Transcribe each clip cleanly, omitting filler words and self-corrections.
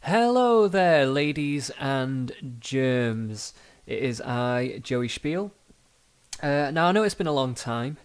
Hello there, ladies and germs. It is I, Joey Spiel. Now, I know it's been a long time,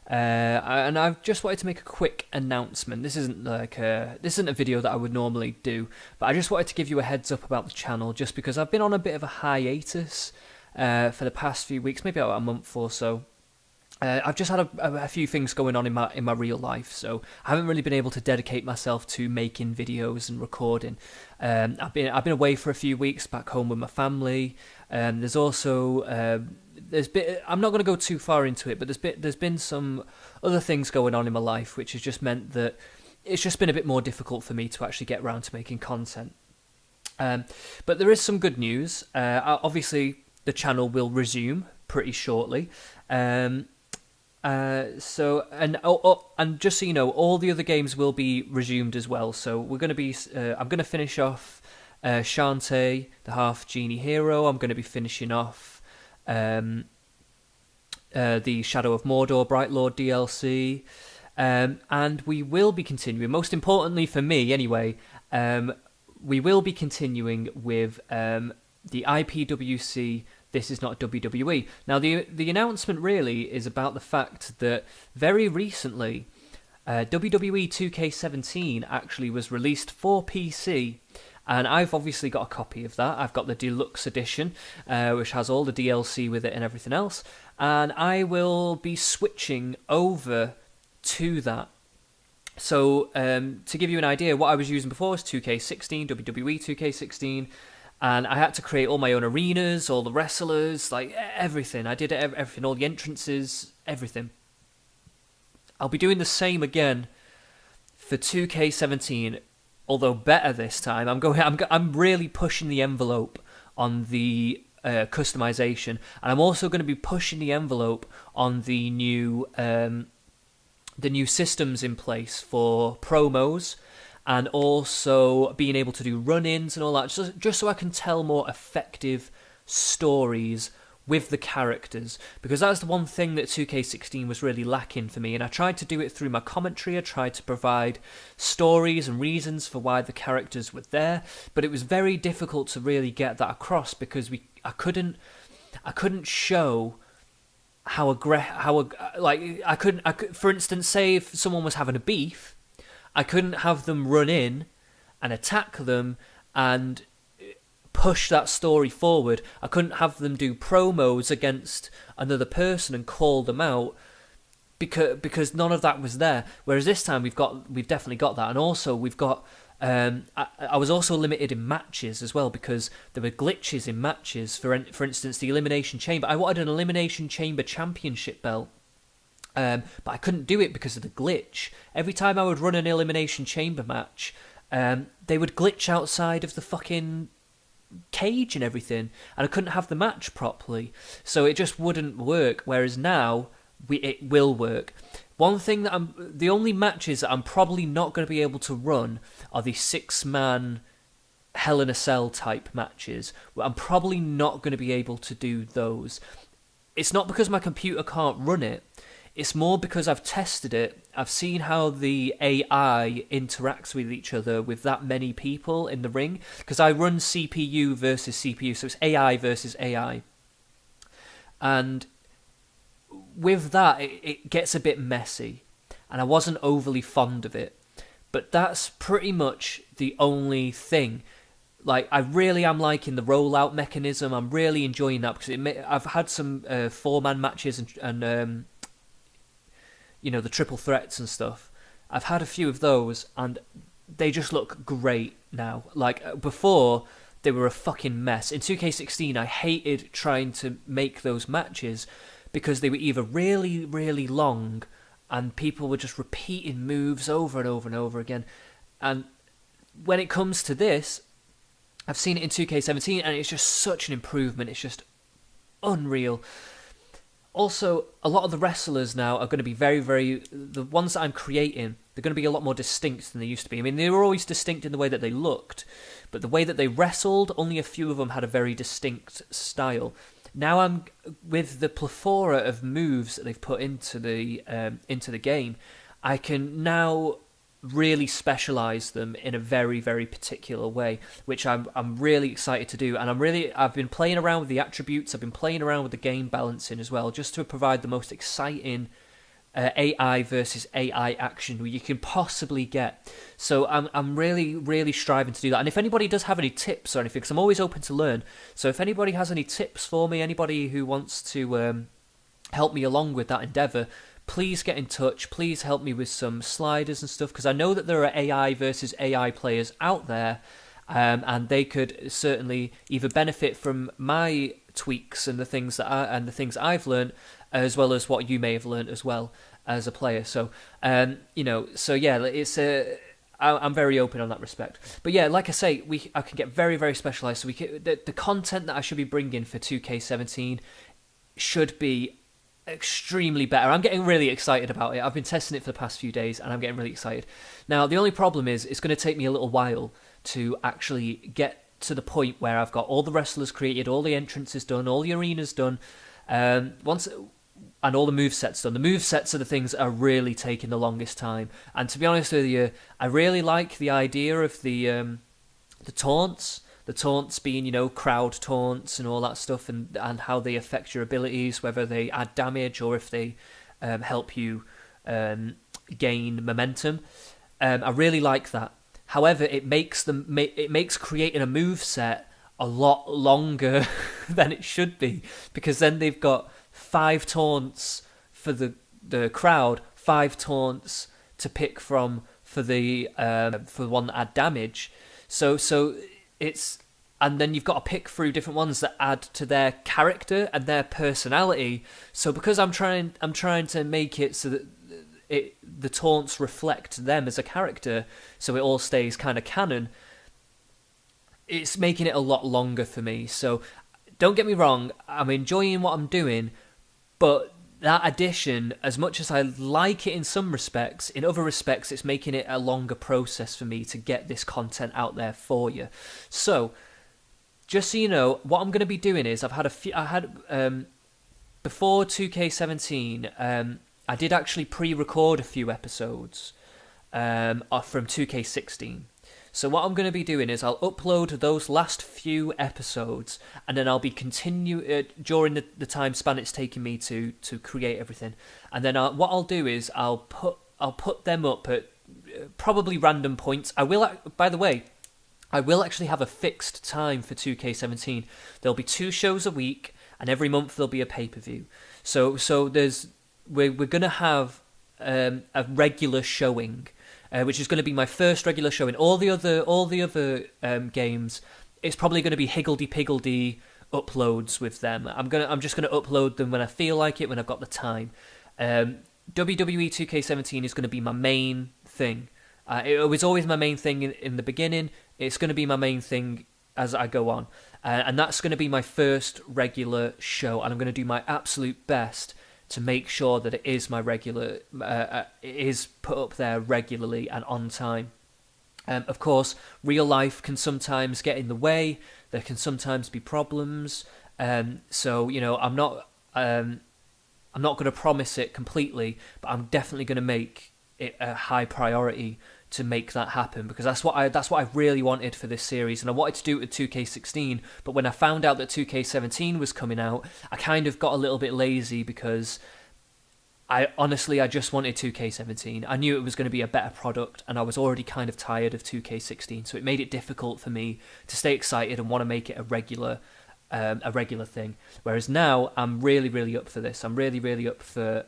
and I've just wanted to make a quick announcement. This isn't a video that I would normally do, but I just wanted to give you a heads up about the channel, just because I've been on a bit of a hiatus for the past few weeks, maybe about a month or so. I've just had a few things going on in my real life, so I haven't really been able to dedicate myself to making videos and recording. I've been away for a few weeks back home with my family. There's also I'm not going to go too far into it, but there's been some other things going on in my life, which has just meant that it's just been a bit more difficult for me to actually get around to making content. But there is some good news. Obviously, the channel will resume pretty shortly. And just so you know, all the other games will be resumed as well. So I'm going to finish off Shantae, the Half Genie Hero. I'm going to be finishing off the Shadow of Mordor Bright Lord DLC, and we will be continuing. Most importantly for me, anyway, we will be continuing with the IPWC. This is not WWE. Now, the announcement really is about the fact that very recently, WWE 2k17 actually was released for PC, and I've obviously got a copy of that. I've got the deluxe edition, which has all the DLC with it and everything else, and I will be switching over to that. So, to give you an idea, what I was using before was 2k16, WWE 2k16, and I had to create all my own arenas, all the wrestlers, like everything. I did everything, all the entrances, everything. I'll be doing the same again for 2k17, although better this time. I'm really pushing the envelope on the customization, and I'm also going to be pushing the envelope on the new systems in place for promos, and also being able to do run-ins and all that, just so I can tell more effective stories with the characters, because that's the one thing that 2k16 was really lacking for me, and I tried to do it through my commentary. I tried to provide stories and reasons for why the characters were there, but it was very difficult to really get that across, because I couldn't show for instance, say if someone was having a beef, I couldn't have them run in and attack them and push that story forward. I couldn't have them do promos against another person and call them out, because none of that was there. Whereas this time we've definitely got that, and also we've got. I was also limited in matches as well, because there were glitches in matches. For instance, the Elimination Chamber. I wanted an Elimination Chamber Championship belt. But I couldn't do it because of the glitch. Every time I would run an Elimination Chamber match, they would glitch outside of the fucking cage and everything, and I couldn't have the match properly. So it just wouldn't work, whereas now it will work. The only matches that I'm probably not going to be able to run are the 6-man Hell in a Cell type matches. I'm probably not going to be able to do those. It's not because my computer can't run it. It's more because I've tested it. I've seen how the AI interacts with each other with that many people in the ring. Because I run CPU versus CPU, so it's AI versus AI. And with that, it gets a bit messy. And I wasn't overly fond of it. But that's pretty much the only thing. Like, I really am liking the rollout mechanism. I'm really enjoying that, because I've had some 4-man matches and the triple threats and stuff. I've had a few of those, and they just look great now. Like, before, they were a fucking mess. In 2k16, I hated trying to make those matches, because they were either really, really long, and people were just repeating moves over and over and over again. And when it comes to this, I've seen it in 2k17, and it's just such an improvement. It's just unreal. Also, a lot of the wrestlers now are going to be very, very... The ones that I'm creating, they're going to be a lot more distinct than they used to be. I mean, they were always distinct in the way that they looked, but the way that they wrestled, only a few of them had a very distinct style. Now I'm with the plethora of moves that they've put into the game, I can now really specialize them in a very, very particular way, which I'm really excited to do. And I've been playing around with the attributes, I've been playing around with the game balancing as well, just to provide the most exciting AI versus AI action you can possibly get. So I'm really, really striving to do that. And if anybody does have any tips or anything, because I'm always open to learn, so if anybody has any tips for me, anybody who wants to help me along with that endeavour, please get in touch. Please help me with some sliders and stuff, because I know that there are AI versus AI players out there, and they could certainly either benefit from my tweaks and the things that I've learned, as well as what you may have learned as well as a player. So so yeah, it's I'm very open on that respect. But yeah, like I say, I can get very, very specialised. So the content that I should be bringing for 2k17 should be extremely better. I'm getting really excited about it. I've been testing it for the past few days, and I'm getting really excited. Now, the only problem is it's going to take me a little while to actually get to the point where I've got all the wrestlers created, all the entrances done, all the arenas done, and all the movesets done. The movesets are the things that are really taking the longest time. And to be honest with you, I really like the idea of the taunts. The taunts being, crowd taunts and all that stuff, and how they affect your abilities, whether they add damage or if they help you gain momentum. I really like that. However, it makes creating a moveset a lot longer than it should be, because then they've got 5 taunts for the crowd, 5 taunts to pick from for the one that add damage. So and then you've got to pick through different ones that add to their character and their personality. So because I'm trying to make it so that the taunts reflect them as a character, so it all stays kind of canon, it's making it a lot longer for me. So don't get me wrong, I'm enjoying what I'm doing, but that addition, as much as I like it in some respects, in other respects it's making it a longer process for me to get this content out there for you. So just so you know, what I'm going to be doing is before 2k17, I did actually pre-record a few episodes from 2k16. So what I'm going to be doing is I'll upload those last few episodes, and then I'll be during the time span it's taking me to create everything. And then what I'll do is I'll put them up at probably random points. By the way, I will actually have a fixed time for 2k17. There'll be 2 shows a week, and every month there'll be a pay-per-view. So we're going to have a regular showing, which is going to be my first regular showing. All the other games, it's probably going to be higgledy-piggledy uploads with them. I'm just going to upload them when I feel like it, when I've got the time. WWE 2k17 is going to be my main thing. It was always my main thing in the beginning. It's going to be my main thing as I go on. And that's going to be my first regular show. And I'm going to do my absolute best to make sure that it is my regular, it is put up there regularly and on time. Of course, real life can sometimes get in the way. There can sometimes be problems. So I'm not going to promise it completely, but I'm definitely going to make it a high priority to make that happen, because that's what I really wanted for this series, and I wanted to do it with 2k16. But when I found out that 2k17 was coming out, I kind of got a little bit lazy, because I just wanted 2k17. I knew it was going to be a better product, and I was already kind of tired of 2k16, so it made it difficult for me to stay excited and want to make it a regular thing. Whereas now I'm really, really up for this. I'm really, really up for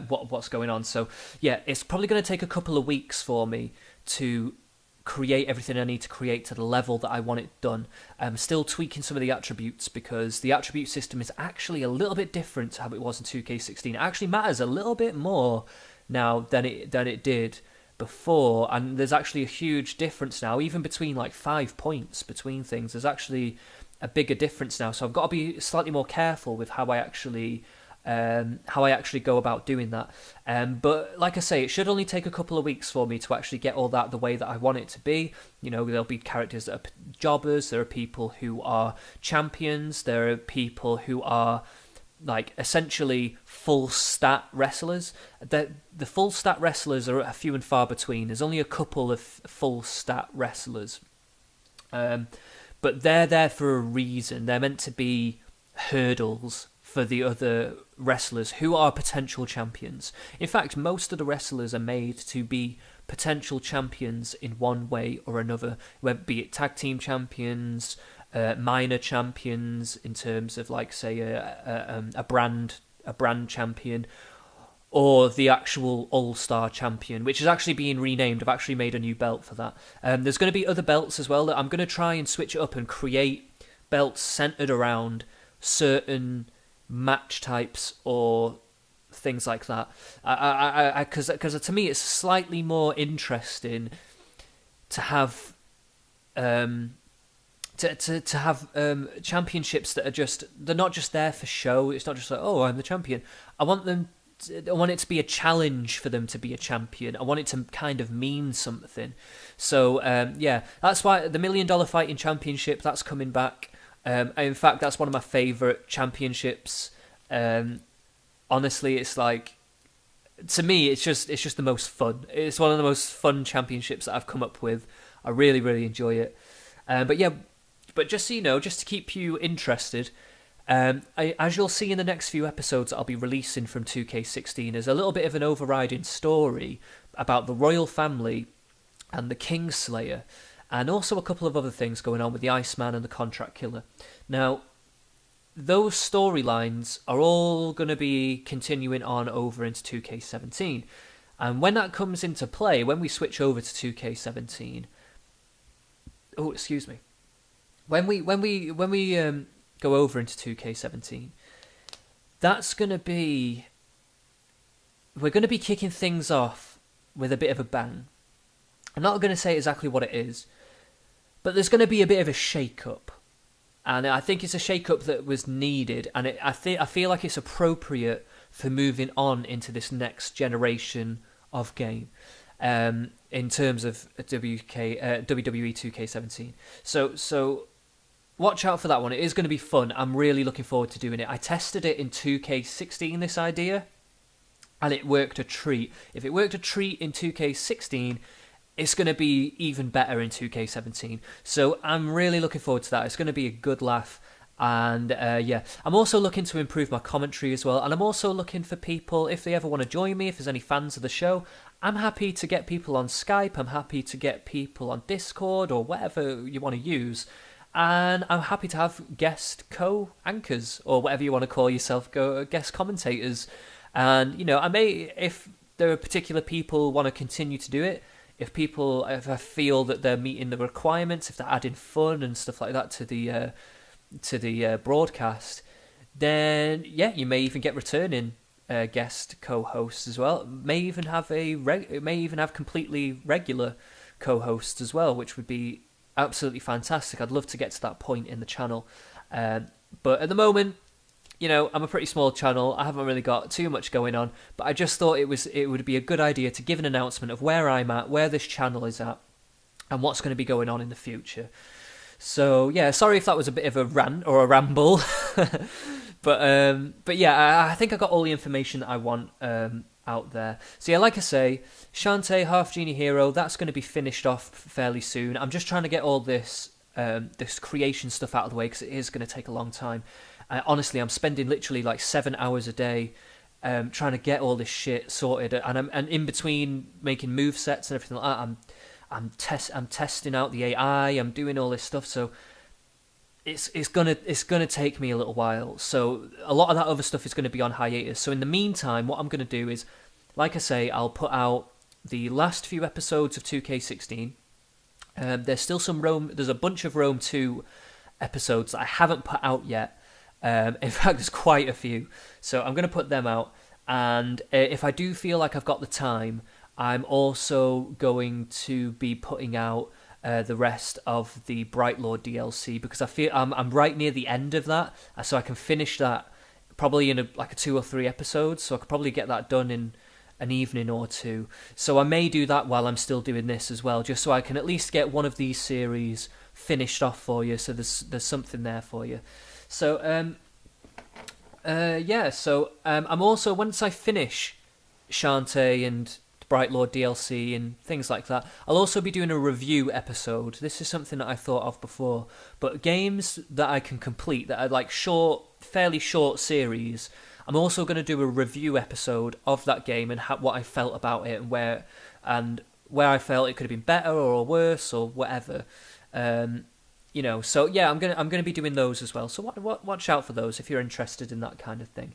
what's going on. So yeah, it's probably going to take a couple of weeks for me to create everything I need to create to the level that I want it done. I'm still tweaking some of the attributes, because the attribute system is actually a little bit different to how it was in 2k16. It actually matters a little bit more now than it did before, and there's actually a huge difference now, even between like 5 points between things. There's actually a bigger difference now, so I've got to be slightly more careful with how I actually go about doing that. But like I say, it should only take a couple of weeks for me to actually get all that the way that I want it to be. There'll be characters that are jobbers, there are people who are champions, there are people who are like essentially full stat wrestlers. The full stat wrestlers are few and far between. There's only a couple of full stat wrestlers, but they're there for a reason. They're meant to be hurdles for the other wrestlers who are potential champions. In fact, most of the wrestlers are made to be potential champions in one way or another, whether be it tag team champions, minor champions in terms of like say a brand champion, or the actual all-star champion, which is actually being renamed. I've actually made a new belt for that. There's going to be other belts as well that I'm going to try and switch it up and create belts centered around certain match types or things like that. Because to me it's slightly more interesting to have to have championships that are they're not just there for show. It's not just like, oh, I'm the champion. I want it to be a challenge for them to be a champion. I want it to kind of mean something. So yeah, that's why the $1 Million Fighting Championship, that's coming back. In fact, that's one of my favourite championships. Honestly, it's like, to me, it's just the most fun. It's one of the most fun championships that I've come up with. I really, really enjoy it. But just so you know, just to keep you interested, as you'll see in the next few episodes that I'll be releasing from 2K16, there's a little bit of an overriding story about the royal family and the Kingslayer, and also a couple of other things going on with the Iceman and the Contract Killer. Now, those storylines are all going to be continuing on over into 2K17. And when that comes into play, when we switch over to 2K17... Oh, excuse me. When we go over into 2K17, that's going to be... We're going to be kicking things off with a bit of a bang. I'm not going to say exactly what it is, but there's going to be a bit of a shake-up. And I think it's a shake-up that was needed, and I feel like it's appropriate for moving on into this next generation of game, in terms of WWE 2K17. So watch out for that one. It is going to be fun. I'm really looking forward to doing it. I tested it in 2K16, this idea, and it worked a treat. If it worked a treat in 2K16... it's going to be even better in 2K17. So I'm really looking forward to that. It's going to be a good laugh. And yeah, I'm also looking to improve my commentary as well. And I'm also looking for people, if they ever want to join me, if there's any fans of the show, I'm happy to get people on Skype. I'm happy to get people on Discord or whatever you want to use. And I'm happy to have guest co-anchors or whatever you want to call yourself, guest commentators. And, you know, I may, if there are particular people want to continue to do it, if I feel that they're meeting the requirements, if they're adding fun and stuff like that to the broadcast, then yeah, you may even get returning guest co-hosts as well. May even have completely regular co-hosts as well, which would be absolutely fantastic. I'd love to get to that point in the channel, but at the moment, you know, I'm a pretty small channel. I haven't really got too much going on, but I just thought it would be a good idea to give an announcement of where I'm at, where this channel is at, and what's going to be going on in the future. So yeah, sorry if that was a bit of a rant or a ramble, but yeah, I think I got all the information that I want out there. So yeah, like I say, Shantae, Half Genie Hero, that's going to be finished off fairly soon. I'm just trying to get all this creation stuff out of the way because it is going to take a long time. Honestly, I'm spending literally like 7 hours a day trying to get all this shit sorted, and in between making move sets and everything like that, I'm testing out the AI. I'm doing all this stuff, so it's gonna take me a little while. So a lot of that other stuff is going to be on hiatus. So in the meantime, what I'm going to do is, like I say, I'll put out the last few episodes of 2K16. There's still some Rome. There's a bunch of Rome 2 episodes that I haven't put out yet. In fact, there's quite a few, so I'm going to put them out, and if I do feel like I've got the time, I'm also going to be putting out the rest of the Bright Lord DLC, because I feel I'm right near the end of that, so I can finish that probably in a 2 or 3 episodes, so I could probably get that done in an evening or two. So I may do that while I'm still doing this as well, just so I can at least get one of these series finished off for you, so there's something there for you. So Yeah, so I'm also, once I finish Shantae and Bright Lord DLC and things like that, I'll also be doing a review episode. This is something that I thought of before, but games that I can complete that are like short, fairly short series, I'm also going to do a review episode of that game and what I felt about it and where I felt it could have been better or worse or whatever. So yeah, I'm gonna be doing those as well. So watch out for those if you're interested in that kind of thing.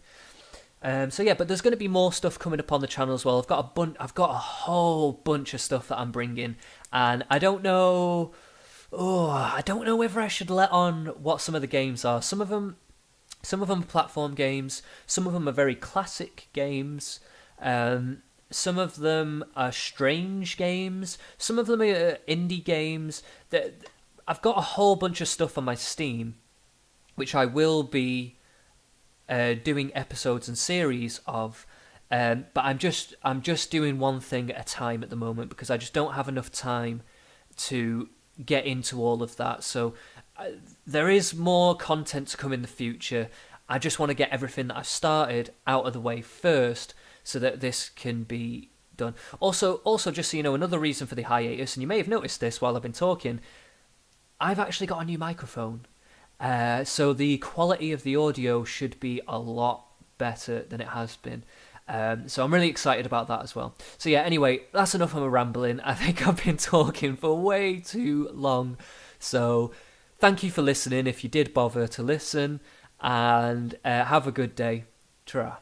So yeah, but there's going to be more stuff coming up on the channel as well. I've got a whole bunch of stuff that I'm bringing, and I don't know. Oh, I don't know whether I should let on what some of the games are. Some of them are platform games. Some of them are very classic games. Some of them are strange games. Some of them are indie games. I've got a whole bunch of stuff on my Steam, which I will be doing episodes and series of, but I'm just doing one thing at a time at the moment because I just don't have enough time to get into all of that. So there is more content to come in the future. I just want to get everything that I've started out of the way first so that this can be done. Also, just so you know, another reason for the hiatus, and you may have noticed this while I've been talking, I've actually got a new microphone. So the quality of the audio should be a lot better than it has been. So I'm really excited about that as well. So yeah, anyway, that's enough of my rambling. I think I've been talking for way too long. So thank you for listening if you did bother to listen, and have a good day. Ta-ra.